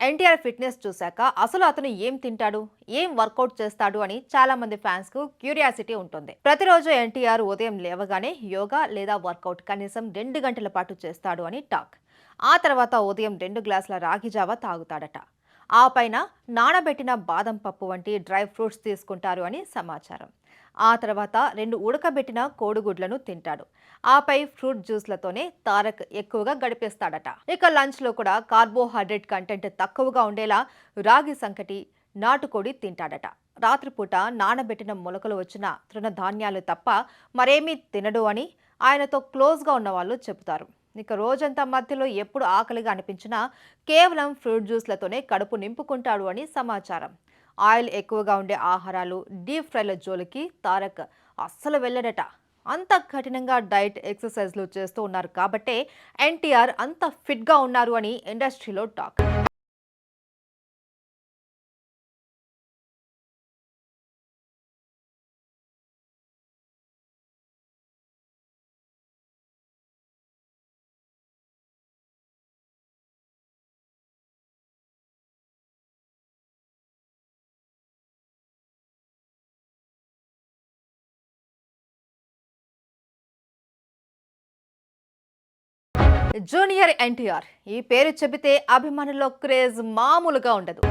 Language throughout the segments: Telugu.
ఎన్టీఆర్ ఫిట్నెస్ చూశాక అసలు అతను ఏం తింటాడు, ఏం వర్కౌట్ చేస్తాడు అని చాలా మంది ఫ్యాన్స్ కు క్యూరియాసిటీ ఉంటుంది. ప్రతిరోజు ఎన్టీఆర్ ఉదయం లేవగానే యోగా లేదా వర్కౌట్ కనీసం 2 గంటల పాటు చేస్తాడు అని టాక్. ఆ తర్వాత ఉదయం 2 గ్లాసుల రాగి జావ తాగుతాడట. ఆ పైన నానబెట్టిన బాదం పప్పు వంటి డ్రై ఫ్రూట్స్ తీసుకుంటారు అని సమాచారం. ఆ తర్వాత 2 ఉడకబెట్టిన కోడిగుడ్లను తింటాడు. ఆపై ఫ్రూట్ జ్యూస్లతోనే తారక్ ఎక్కువగా గడిపేస్తాడట. ఇక లంచ్ లో కూడా కార్బోహైడ్రేట్ కంటెంట్ తక్కువగా ఉండేలా రాగి సంకటి, నాటుకోడి తింటాడట. రాత్రిపూట నానబెట్టిన మొలకలు వచ్చిన తృణధాన్యాలు తప్ప మరేమీ తినడు అని ఆయనతో క్లోజ్గా ఉన్న వాళ్ళు చెబుతారు. ఇక రోజంతా మధ్యలో ఎప్పుడు ఆకలిగా అనిపించినా కేవలం ఫ్రూట్ జ్యూస్లతోనే కడుపు నింపుకుంటాడు అని సమాచారం. ఆయిల్ ఎక్కువగా ఉండే ఆహారాలు, డీప్ ఫ్రైల జోలికి తారక్ అస్సలు వెళ్ళడట. అంత కఠినంగా డైట్, ఎక్సర్సైజ్లు చేస్తూ ఉన్నారు కాబట్టే ఎన్టీఆర్ అంత ఫిట్గా ఉన్నారు అని ఇండస్ట్రీలో టాక్. జూనియర్ ఎన్టీఆర్ ఈ పేరు చెబితే అభిమానుల్లో క్రేజ్ మామూలుగా ఉండదు.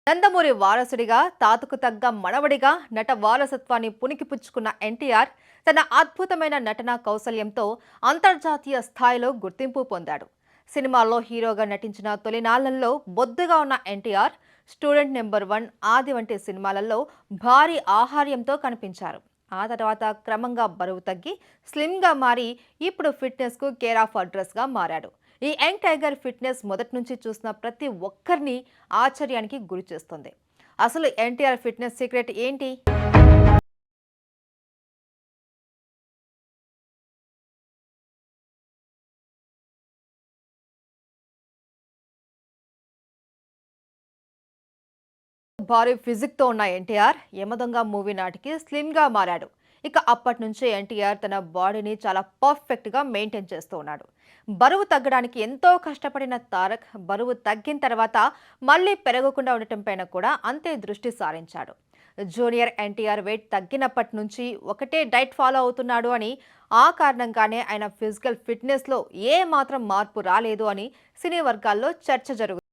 నందమూరి వారసుడిగా, తాతకు తగ్గ మనవడిగా నట వారసత్వాన్ని పుణికిపుచ్చుకున్న ఎన్టీఆర్ తన అద్భుతమైన నటనా కౌశల్యంతో అంతర్జాతీయ స్థాయిలో గుర్తింపు పొందాడు. సినిమాల్లో హీరోగా నటించిన తొలినాళ్లలో బొద్దుగా ఉన్న ఎన్టీఆర్ స్టూడెంట్ నెంబర్ 1, ఆది వంటి సినిమాలలో భారీ ఆహార్యంతో కనిపించారు. ఆ తర్వాత క్రమంగా బరువు తగ్గి స్లిమ్గా మారి ఇప్పుడు ఫిట్నెస్కు కేర్ ఆఫ్ అడ్రస్గా మారాడు. ఈ యంగ్ టైగర్ ఫిట్నెస్ మొదటి నుంచి చూసిన ప్రతి ఒక్కరిని ఆశ్చర్యానికి గురి చేస్తుంది. అసలు ఎన్టీఆర్ ఫిట్నెస్ సీక్రెట్ ఏంటి? భారీ ఫిజిక్ తో ఉన్న ఎన్టీఆర్ యమదొంగ మూవీ నాటికి స్లిమ్ గా మారాడు. ఇక అప్పటి నుంచి ఎన్టీఆర్ తన బాడీని చాలా పర్ఫెక్ట్ గా మెయింటైన్ చేస్తూ ఉన్నాడు. బరువు తగ్గడానికి ఎంతో కష్టపడిన తారక్ బరువు తగ్గిన తర్వాత మళ్ళీ పెరగకుండా ఉండటం పైన కూడా అంతే దృష్టి సారించాడు. జూనియర్ ఎన్టీఆర్ వెయిట్ తగ్గినప్పటి నుంచి ఒకటే డైట్ ఫాలో అవుతున్నాడు అని, ఆ కారణంగానే ఆయన ఫిజికల్ ఫిట్నెస్ లో ఏ మాత్రం మార్పు రాలేదు అని సినీ వర్గాల్లో చర్చ జరుగుతుంది.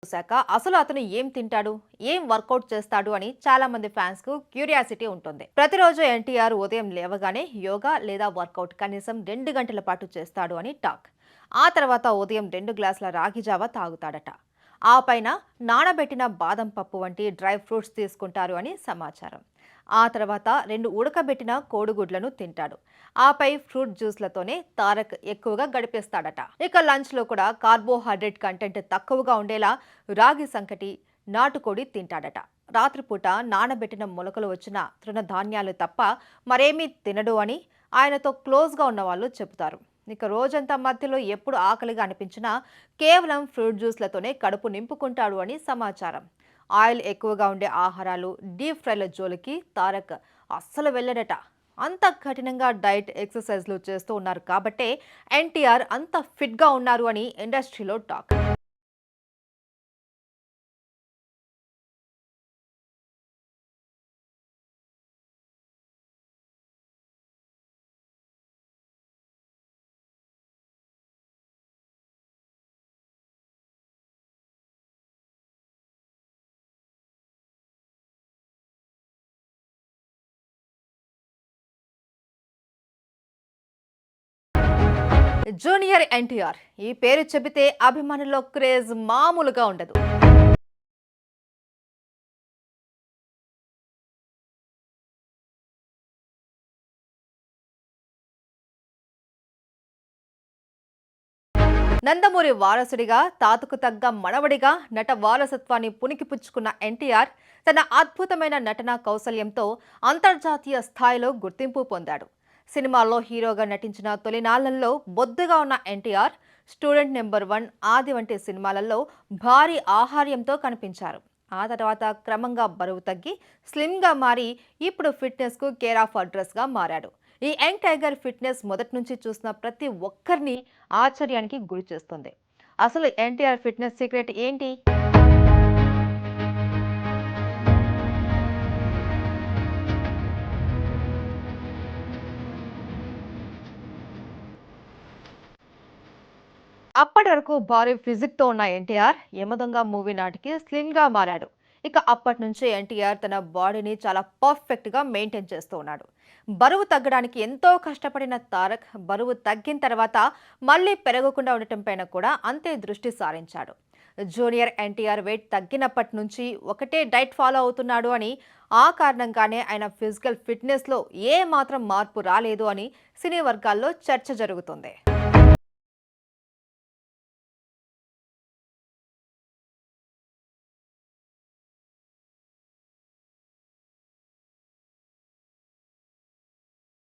చూశాక అసలు అతను ఏం తింటాడు, ఏం వర్కౌట్ చేస్తాడు అని చాలా మంది ఫ్యాన్స్ కు క్యూరియాసిటీ ఉంటుంది. ప్రతిరోజు ఎన్టీఆర్ ఉదయం లేవగానే యోగా లేదా వర్కౌట్ కనీసం 2 గంటల పాటు చేస్తాడు అని టాక్. ఆ తర్వాత ఉదయం 2 గ్లాసుల రాగి జావ తాగుతాడట. ఆ పైన నానబెట్టిన బాదం పప్పు వంటి డ్రై ఫ్రూట్స్ తీసుకుంటారు అని సమాచారం. ఆ తర్వాత 2 ఉడకబెట్టిన కోడిగుడ్లను తింటాడు. ఆపై ఫ్రూట్ జ్యూస్లతోనే తారక్ ఎక్కువగా గడిపేస్తాడట. ఇక లంచ్ లో కూడా కార్బోహైడ్రేట్ కంటెంట్ తక్కువగా ఉండేలా రాగి సంకటి, నాటుకోడి తింటాడట. రాత్రిపూట నానబెట్టిన మొలకలు వచ్చిన తృణధాన్యాలు తప్ప మరేమీ తినడు అని ఆయనతో క్లోజ్గా ఉన్న వాళ్ళు చెబుతారు. ఇక రోజంతా మధ్యలో ఎప్పుడు ఆకలిగా అనిపించినా కేవలం ఫ్రూట్ జ్యూస్లతోనే కడుపు నింపుకుంటాడు అని సమాచారం. ఆయిల్ ఎక్కువగా ఉండే ఆహారాలు, డీప్ ఫ్రైల జోలికి తారక్ అస్సలు వెళ్ళడట. అంత కఠినంగా డైట్, ఎక్సర్సైజ్లు చేస్తూ ఉన్నారు కాబట్టే ఎన్టీఆర్ అంత ఫిట్గా ఉన్నారు అని ఇండస్ట్రీలో టాక్. జూనియర్ ఎన్టీఆర్ ఈ పేరు చెబితే అభిమానుల్లో క్రేజ్ మామూలుగా ఉండదు. నందమూరి వారసుడిగా, తాతకు తగ్గ మనవడిగా నట వారసత్వాన్ని పుణికిపుచ్చుకున్న ఎన్టీఆర్ తన అద్భుతమైన నటనా కౌశల్యంతో అంతర్జాతీయ స్థాయిలో గుర్తింపు పొందాడు. సినిమాల్లో హీరోగా నటించిన తొలినాళ్లలో బొద్దుగా ఉన్న ఎన్టీఆర్ స్టూడెంట్ నెంబర్ 1, ఆది వంటి సినిమాలలో భారీ ఆహార్యంతో కనిపించారు. ఆ తర్వాత క్రమంగా బరువు తగ్గి స్లిమ్గా మారి ఇప్పుడు ఫిట్నెస్కు కేర్ ఆఫ్ అడ్రస్గా మారాడు. ఈ యంగ్ టైగర్ ఫిట్నెస్ మొదటి నుంచి చూసిన ప్రతి ఒక్కరిని ఆశ్చర్యానికి గురి చేస్తుంది. అసలు ఎన్టీఆర్ ఫిట్నెస్ సీక్రెట్ ఏంటి? అప్పటి వరకు భారీ ఫిజిక్ తో ఉన్న ఎన్టీఆర్ యమదొంగ మూవీ నాటికి స్లిమ్ గా మారాడు. ఇక అప్పటి నుంచి ఎన్టీఆర్ తన బాడీని చాలా పర్ఫెక్ట్ గా మెయింటైన్ చేస్తూ ఉన్నాడు. బరువు తగ్గడానికి ఎంతో కష్టపడిన తారక్ బరువు తగ్గిన తర్వాత మళ్ళీ పెరగకుండా ఉండటం పైన కూడా అంతే దృష్టి సారించాడు. జూనియర్ ఎన్టీఆర్ వెయిట్ తగ్గినప్పటి నుంచి ఒకటే డైట్ ఫాలో అవుతున్నాడు అని, ఆ కారణంగానే ఆయన ఫిజికల్ ఫిట్నెస్ లో ఏ మాత్రం మార్పు రాలేదు అని సినీ వర్గాల్లో చర్చ జరుగుతుంది.